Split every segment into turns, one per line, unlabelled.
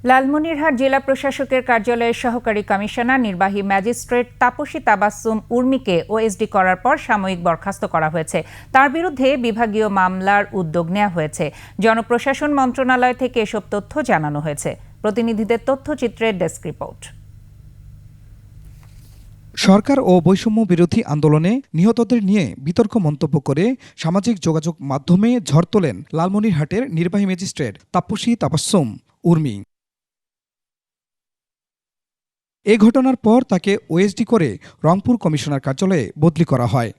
লালমনিরহাট জেলা প্রশাসকের কার্যালয়ের সহকারী কমিশনার নির্বাহী ম্যাজিস্ট্রেট তাপসী তাবাসসুম উর্মিকে ওএসডি করার পর সাময়িক বরখাস্ত করা হয়েছে। তার বিরুদ্ধে বিভাগীয় মামলার উদ্যোগ নেওয়া হয়েছে। জনপ্রশাসন মন্ত্রণালয় থেকে এসব তথ্য জানানো হয়েছে। প্রতিনিধিদের তথ্যচিত্রের ডেস্ক রিপোর্ট।
সরকার ও বৈষম্য বিরোধী আন্দোলনে নিহতদের নিয়ে বিতর্ক মন্তব্য করে সামাজিক যোগাযোগ মাধ্যমে ঝড় তোলেন লালমনিরহাটের নির্বাহী ম্যাজিস্ট্রেট তাপসী তাবাসসুম উর্মি। এ ঘটনার পর তাকে ওএসডি করে রংপুর কমিশনার কার্যালয়ে বদলি করা হয়।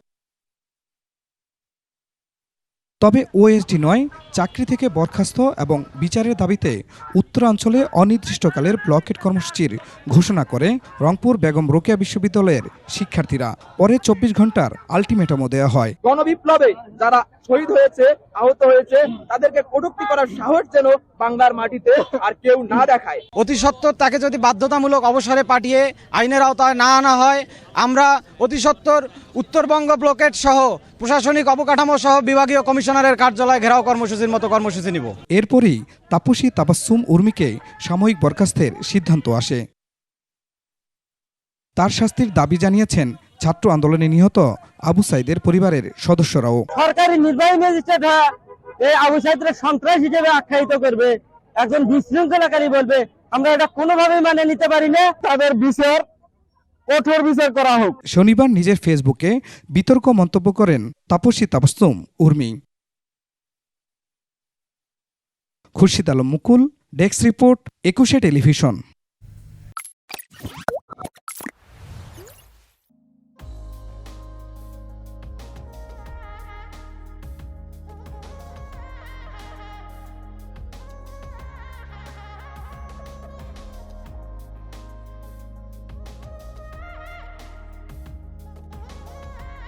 তবে ওএসডি নয়, চাকরি থেকে বরখাস্ত এবং বিচারের দাবিতে উত্তরাঞ্চলে অনির্দিষ্টকালের ব্লকেট কর্মসূচির ঘোষণা করে রংপুর বেগম রোকেয়া বিশ্ববিদ্যালয়ের শিক্ষার্থীরা। পরে 24 ঘন্টার আলটিমেটামও দেওয়া হয়।
গণবিপ্লবে যারা শহীদ হয়েছে, আহত হয়েছে, তাদেরকে কটূক্তি করার সাহস যেন বাংলার মাটিতে আর কেউ না দেখায়।
অতি সত্বর তাকে যদি বাধ্যতামূলক অবসরে পাঠিয়ে আইনের আওতায় না আনা হয়, আমরা অতি সত্বর উত্তরবঙ্গ ব্লকেট সহ প্রশাসনিক অবকাঠামো সহ বিভাগীয় কমিশনারের কার্যালয় ঘেরাও কর্মসূচির মতো কর্মসূচি নিব।
এরপরই তাপসী তাবাসসুম উর্মিকে সাময়িক বরখাস্তের সিদ্ধান্ত আসে। তার শাস্তির দাবি জানিয়েছেন ছাত্র আন্দোলনে নিহত আবু সাইদের পরিবারের সদস্যরাও।
সরকারি নির্বাহী ম্যাজিস্ট্রেট এই আবু সাইদের সন্ত্রাস হিসেবে আখ্যায়িত করবে, একজন বিশৃঙ্খলাকারী বলবে, আমরা এটা কোনোভাবেই মানে নিতে পারি না। তাদের বিচার, কঠোর বিচার করা হোক।
শনিবার নিজের ফেসবুকে বিতর্ক মন্তব্য করেন তাপসী তাবাসসুম উর্মি। খুরশিদ আলম মুকুল, ডেস্ক রিপোর্ট, 21 টেলিভিশন।